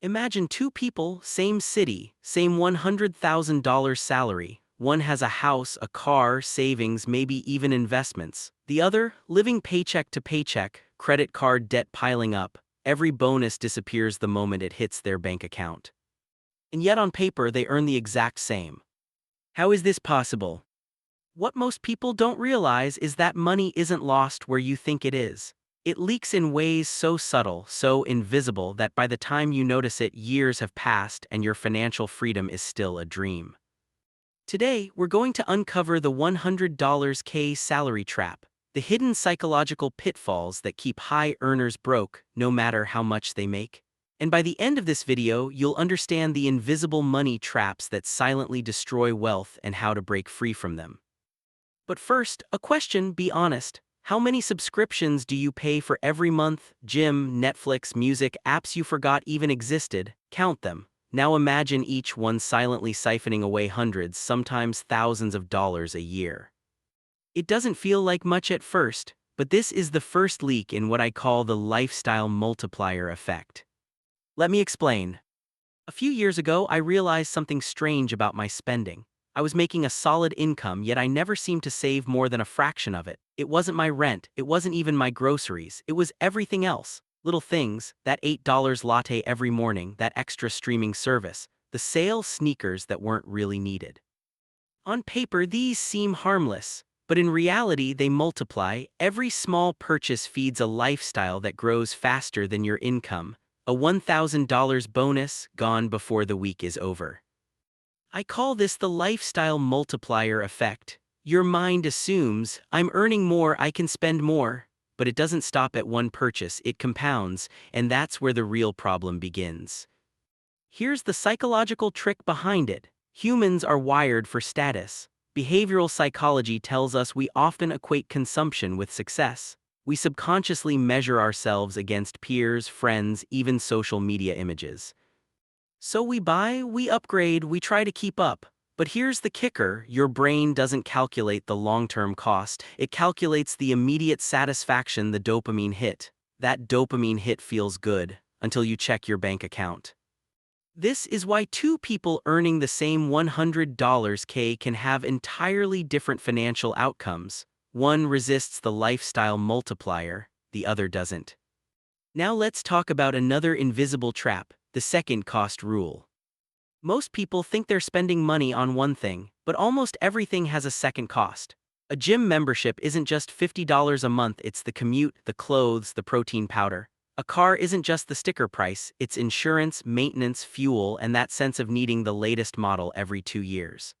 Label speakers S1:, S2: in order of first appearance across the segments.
S1: Imagine two people, same city, same $100,000 salary. One has a house, a car, savings, maybe even investments. The other, living paycheck to paycheck, credit card debt piling up. Every bonus disappears the moment it hits their bank account. And yet on paper, they earn the exact same. How is this possible? What most people don't realize is that money isn't lost where you think it is. It leaks in ways so subtle, so invisible that by the time you notice it, years have passed and your financial freedom is still a dream. Today, we're going to uncover the $100K salary trap, the hidden psychological pitfalls that keep high earners broke no matter how much they make. And by the end of this video, you'll understand the invisible money traps that silently destroy wealth and how to break free from them. But first, a question, be honest. How many subscriptions do you pay for every month? Gym, Netflix, music, apps you forgot even existed? Count them. Now imagine each one silently siphoning away hundreds, sometimes thousands of dollars a year. It doesn't feel like much at first, but this is the first leak in what I call the lifestyle multiplier effect. Let me explain. A few years ago, I realized something strange about my spending. I was making a solid income, yet I never seemed to save more than a fraction of it. It wasn't my rent, it wasn't even my groceries, it was everything else. Little things, that $8 latte every morning, that extra streaming service, the sale sneakers that weren't really needed. On paper, these seem harmless, but in reality, they multiply. Every small purchase feeds a lifestyle that grows faster than your income. A $1,000 bonus gone before the week is over. I call this the lifestyle multiplier effect. Your mind assumes, I'm earning more, I can spend more. But it doesn't stop at one purchase, it compounds, and that's where the real problem begins. Here's the psychological trick behind it. Humans are wired for status. Behavioral psychology tells us we often equate consumption with success. We subconsciously measure ourselves against peers, friends, even social media images. So we buy, we upgrade, we try to keep up. But here's the kicker, your brain doesn't calculate the long-term cost, it calculates the immediate satisfaction, the dopamine hit. That dopamine hit feels good, until you check your bank account. This is why two people earning the same $100K can have entirely different financial outcomes. One resists the lifestyle multiplier, the other doesn't. Now let's talk about another invisible trap, the second cost rule. Most people think they're spending money on one thing, but almost everything has a second cost. A gym membership isn't just $50 a month, it's the commute, the clothes, the protein powder. A car isn't just the sticker price, it's insurance, maintenance, fuel, and that sense of needing the latest model every 2 years.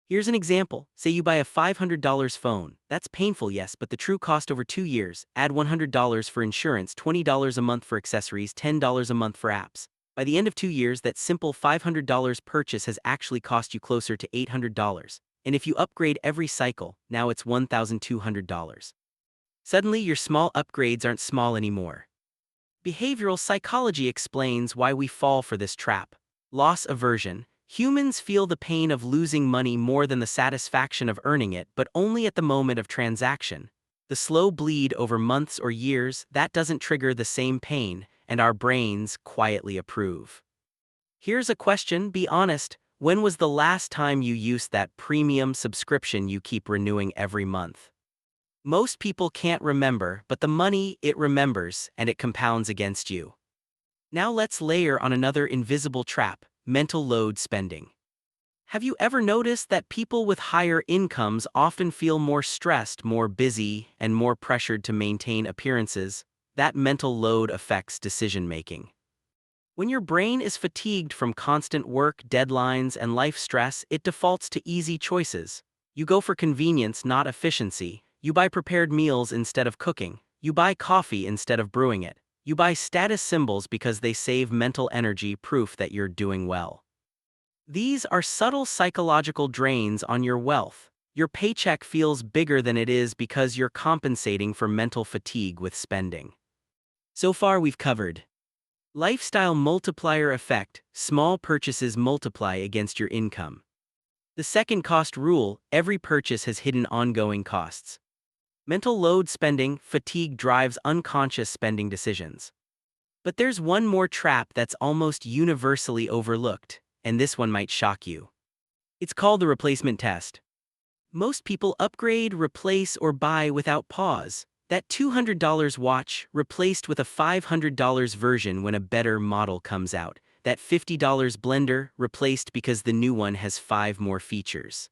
S1: Here's an example. Say you buy a $500 phone. That's painful, yes, but the true cost over 2 years. Add $100 for insurance, $20 a month for accessories, $10 a month for apps. By the end of 2 years, that simple $500 purchase has actually cost you closer to $800. And if you upgrade every cycle, now it's $1,200. Suddenly, your small upgrades aren't small anymore. Behavioral psychology explains why we fall for this trap. Loss aversion. Humans feel the pain of losing money more than the satisfaction of earning it, but only at the moment of transaction. The slow bleed over months or years, that doesn't trigger the same pain, and our brains quietly approve. Here's a question, be honest. When was the last time you used that premium subscription you keep renewing every month? Most people can't remember, but the money, it remembers, and it compounds against you. Now let's layer on another invisible trap, mental load spending. Have you ever noticed that people with higher incomes often feel more stressed, more busy, and more pressured to maintain appearances? That mental load affects decision-making. When your brain is fatigued from constant work, deadlines, and life stress, it defaults to easy choices. You go for convenience, not efficiency. You buy prepared meals instead of cooking. You buy coffee instead of brewing it. You buy status symbols because they save mental energy, proof that you're doing well. These are subtle psychological drains on your wealth. Your paycheck feels bigger than it is because you're compensating for mental fatigue with spending. So far we've covered lifestyle multiplier effect, small purchases multiply against your income. The second cost rule, every purchase has hidden ongoing costs. Mental load spending, fatigue drives unconscious spending decisions. But there's one more trap that's almost universally overlooked, and this one might shock you. It's called the replacement test. Most people upgrade, replace, or buy without pause. That $200 watch replaced with a $500 version when a better model comes out. That $50 blender replaced because the new one has 5 more features.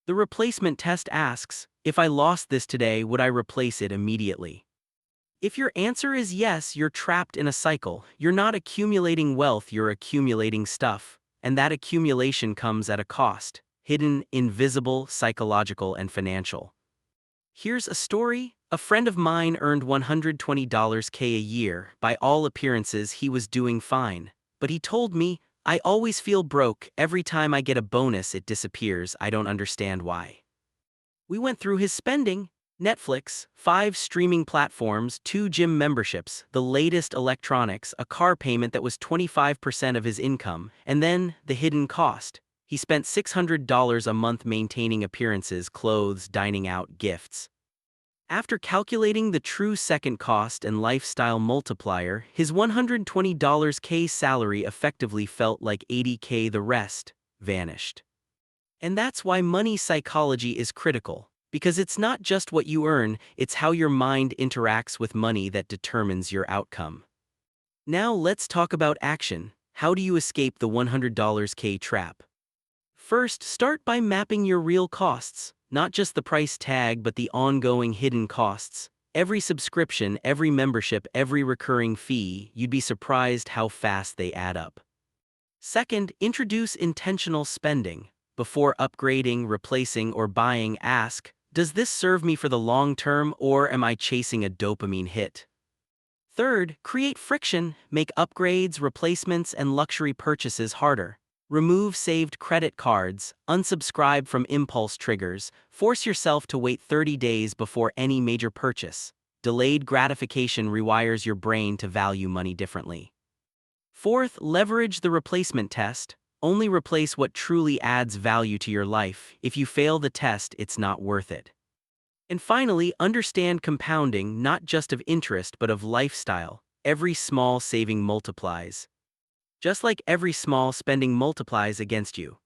S1: The replacement test asks, if I lost this today, would I replace it immediately? If your answer is yes, you're trapped in a cycle. You're not accumulating wealth, you're accumulating stuff. And that accumulation comes at a cost. Hidden, invisible, psychological, and financial. Here's a story. A friend of mine earned $120K a year. By all appearances, he was doing fine. But he told me, I always feel broke. Every time I get a bonus, it disappears. I don't understand why. We went through his spending. Netflix, 5 streaming platforms, 2 gym memberships, the latest electronics, a car payment that was 25% of his income, and then the hidden cost. He spent $600 a month maintaining appearances, clothes, dining out, gifts. After calculating the true second cost and lifestyle multiplier, his $120K salary effectively felt like $80K. The rest vanished. And that's why money psychology is critical. Because it's not just what you earn, it's how your mind interacts with money that determines your outcome. Now let's talk about action. How do you escape the $100K trap? First, start by mapping your real costs, not just the price tag but the ongoing hidden costs. Every subscription, every membership, every recurring fee, you'd be surprised how fast they add up. Second, introduce intentional spending. Before upgrading, replacing, or buying, ask, does this serve me for the long term or am I chasing a dopamine hit? Third, create friction, make upgrades, replacements, and luxury purchases harder. Remove saved credit cards, unsubscribe from impulse triggers, force yourself to wait 30 days before any major purchase. Delayed gratification rewires your brain to value money differently. Fourth, leverage the replacement test. Only replace what truly adds value to your life. If you fail the test, it's not worth it. And finally, understand compounding, not just of interest but of lifestyle. Every small saving multiplies. Just like every small spending multiplies against you.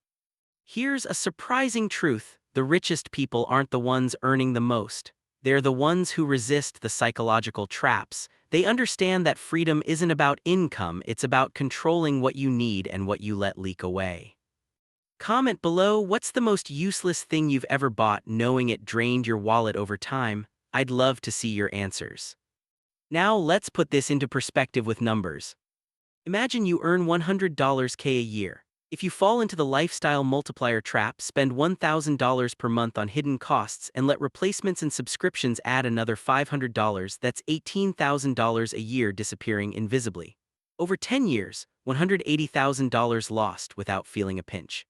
S1: Here's a surprising truth: the richest people aren't the ones earning the most. They're the ones who resist the psychological traps. They understand that freedom isn't about income, it's about controlling what you need and what you let leak away. Comment below, what's the most useless thing you've ever bought knowing it drained your wallet over time? I'd love to see your answers. Now let's put this into perspective with numbers. Imagine you earn $100K a year. If you fall into the lifestyle multiplier trap, spend $1,000 per month on hidden costs and let replacements and subscriptions add another $500, that's $18,000 a year disappearing invisibly. Over 10 years, $180,000 lost without feeling a pinch.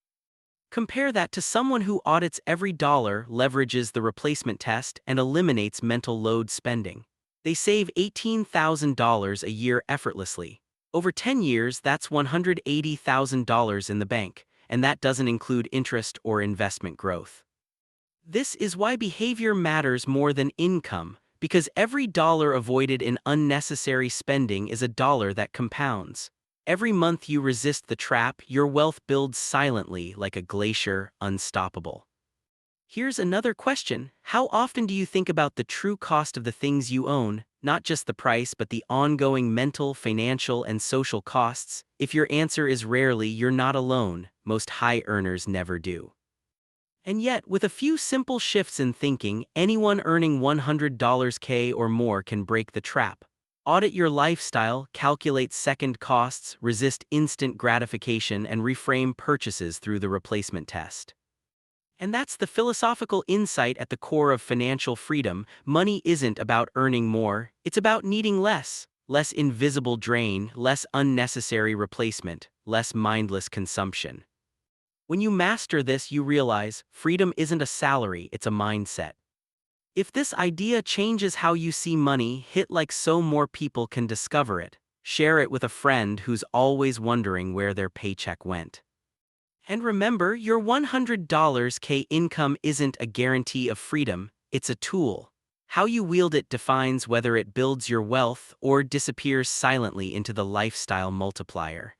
S1: Compare that to someone who audits every dollar, leverages the replacement test, and eliminates mental load spending. They save $18,000 a year effortlessly. Over 10 years, that's $180,000 in the bank, and that doesn't include interest or investment growth. This is why behavior matters more than income, because every dollar avoided in unnecessary spending is a dollar that compounds. Every month you resist the trap, your wealth builds silently like a glacier, unstoppable. Here's another question: how often do you think about the true cost of the things you own? Not just the price, but the ongoing mental, financial, and social costs? If your answer is rarely, you're not alone. Most high earners never do. And yet, with a few simple shifts in thinking, anyone earning $100K or more can break the trap. Audit your lifestyle, calculate second costs, resist instant gratification, and reframe purchases through the replacement test. And that's the philosophical insight at the core of financial freedom. Money isn't about earning more, it's about needing less. Less invisible drain, less unnecessary replacement, less mindless consumption. When you master this, you realize freedom isn't a salary, it's a mindset. If this idea changes how you see money, hit like so more people can discover it. Share it with a friend who's always wondering where their paycheck went. And remember, your $100K income isn't a guarantee of freedom, it's a tool. How you wield it defines whether it builds your wealth or disappears silently into the lifestyle multiplier.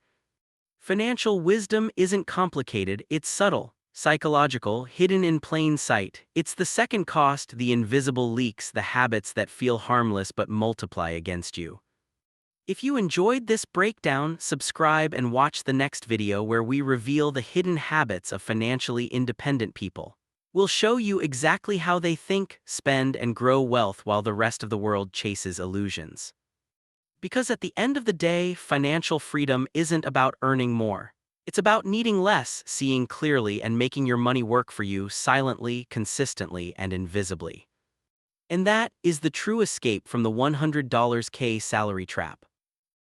S1: Financial wisdom isn't complicated, it's subtle, psychological, hidden in plain sight. It's the second cost, the invisible leaks, the habits that feel harmless but multiply against you. If you enjoyed this breakdown, subscribe and watch the next video where we reveal the hidden habits of financially independent people. We'll show you exactly how they think, spend, and grow wealth while the rest of the world chases illusions. Because at the end of the day, financial freedom isn't about earning more. It's about needing less, seeing clearly, and making your money work for you silently, consistently, and invisibly. And that is the true escape from the $100K salary trap.